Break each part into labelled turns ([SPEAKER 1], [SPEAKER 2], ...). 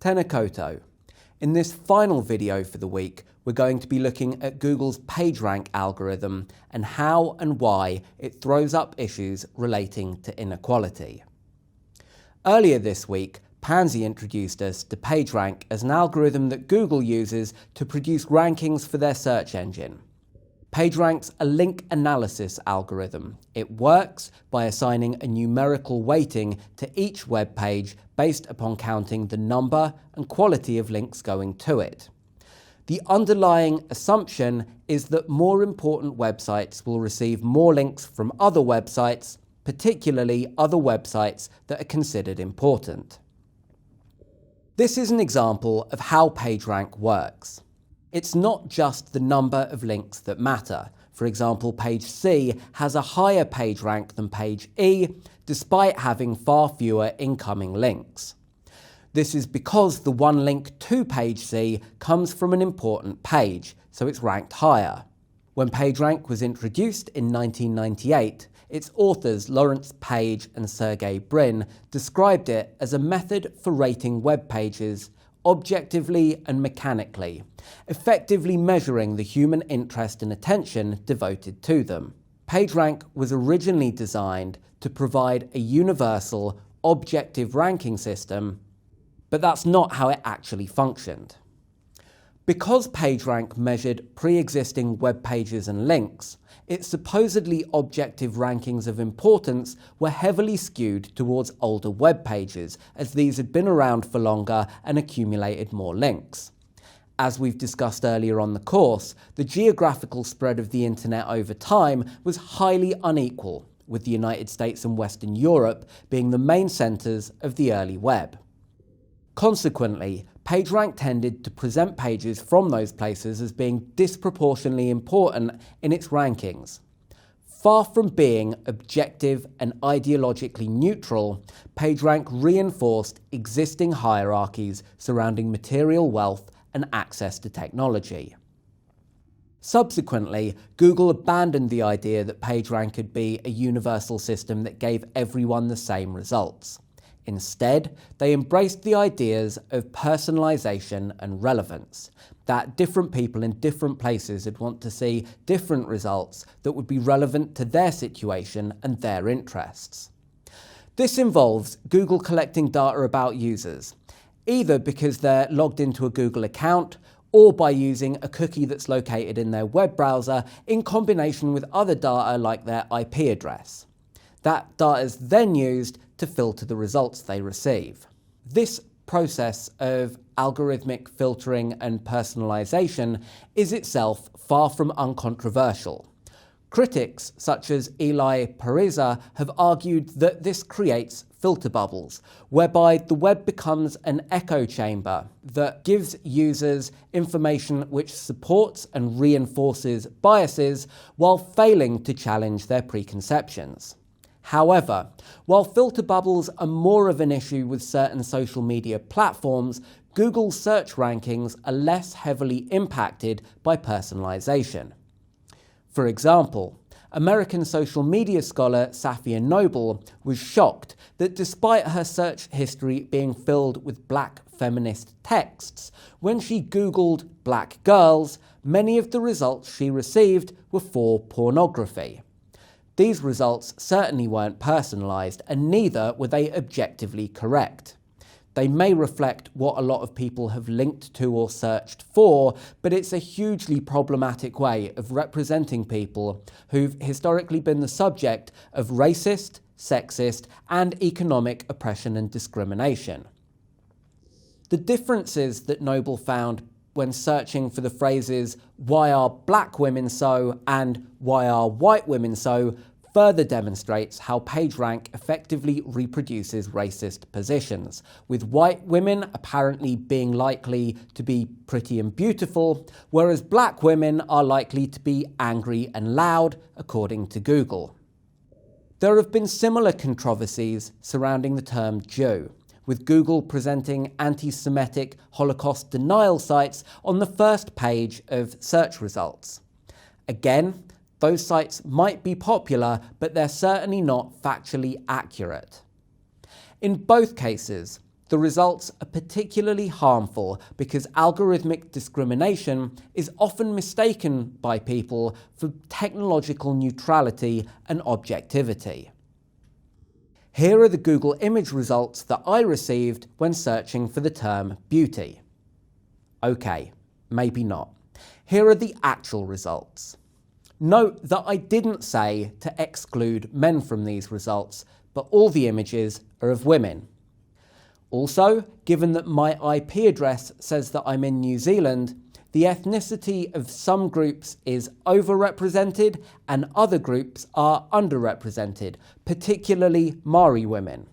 [SPEAKER 1] Tenakoto. In this final video for the week, we're going to be looking at Google's PageRank algorithm and how and why it throws up issues relating to inequality. Earlier this week, Pansy introduced us to PageRank as an algorithm that Google uses to produce rankings for their search engine. PageRank's a link analysis algorithm. It works by assigning a numerical weighting to each web page based upon counting the number and quality of links going to it. The underlying assumption is that more important websites will receive more links from other websites, particularly other websites that are considered important. This is an example of how PageRank works. It's not just the number of links that matter. For example, page C has a higher page rank than page E, despite having far fewer incoming links. This is because the one link to page C comes from an important page, so it's ranked higher. When PageRank was introduced in 1998, its authors Lawrence Page and Sergey Brin described it as a method for rating web pages objectively and mechanically, effectively measuring the human interest and attention devoted to them. PageRank was originally designed to provide a universal, objective ranking system, but that's not how it actually functioned. Because PageRank measured pre-existing web pages and links, its supposedly objective rankings of importance were heavily skewed towards older web pages, as these had been around for longer and accumulated more links. As we've discussed earlier on the course, the geographical spread of the internet over time was highly unequal, with the United States and Western Europe being the main centres of the early web. Consequently, PageRank tended to present pages from those places as being disproportionately important in its rankings. Far from being objective and ideologically neutral, PageRank reinforced existing hierarchies surrounding material wealth and access to technology. Subsequently, Google abandoned the idea that PageRank could be a universal system that gave everyone the same results. Instead, they embraced the ideas of personalization and relevance, that different people in different places would want to see different results that would be relevant to their situation and their interests. This involves Google collecting data about users, either because they're logged into a Google account or by using a cookie that's located in their web browser in combination with other data like their IP address. That data is then used to filter the results they receive. This process of algorithmic filtering and personalization is itself far from uncontroversial. Critics such as Eli Pariza have argued that this creates filter bubbles, whereby the web becomes an echo chamber that gives users information which supports and reinforces biases while failing to challenge their preconceptions. However, while filter bubbles are more of an issue with certain social media platforms, Google's search rankings are less heavily impacted by personalization. For example, American social media scholar Safia Noble was shocked that despite her search history being filled with black feminist texts, when she Googled black girls, many of the results she received were for pornography. These results certainly weren't personalised, and neither were they objectively correct. They may reflect what a lot of people have linked to or searched for, but it's a hugely problematic way of representing people who've historically been the subject of racist, sexist, and economic oppression and discrimination. The differences that Noble found when searching for the phrases "why are black women so" and "why are white women so" further demonstrates how PageRank effectively reproduces racist positions, with white women apparently being likely to be pretty and beautiful, whereas black women are likely to be angry and loud, according to Google. There have been similar controversies surrounding the term Jew, with Google presenting anti-Semitic Holocaust denial sites on the first page of search results. Again, those sites might be popular, but they're certainly not factually accurate. In both cases, The results are particularly harmful because algorithmic discrimination is often mistaken by people for technological neutrality and objectivity. Here are the Google image results that I received when searching for the term beauty. Okay, maybe not. Here are the actual results. Note that I didn't say to exclude men from these results, but all the images are of women. Also, given that my IP address says that I'm in New Zealand, the ethnicity of some groups is overrepresented and other groups are underrepresented, particularly Maori women.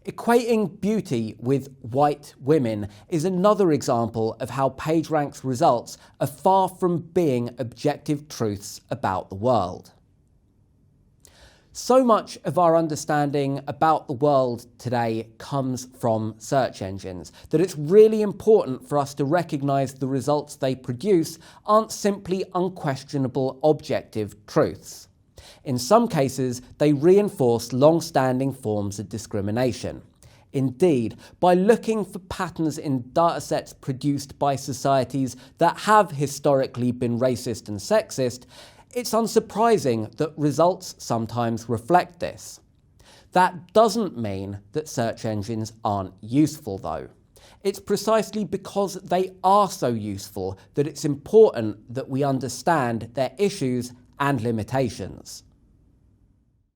[SPEAKER 1] Equating beauty with white women is another example of how PageRank's results are far from being objective truths about the world. So much of our understanding about the world today comes from search engines that it's really important for us to recognise the results they produce aren't simply unquestionable objective truths. In some cases, they reinforce long-standing forms of discrimination. Indeed, by looking for patterns in datasets produced by societies that have historically been racist and sexist, it's unsurprising that results sometimes reflect this. That doesn't mean that search engines aren't useful, though. It's precisely because they are so useful that it's important that we understand their issues and limitations.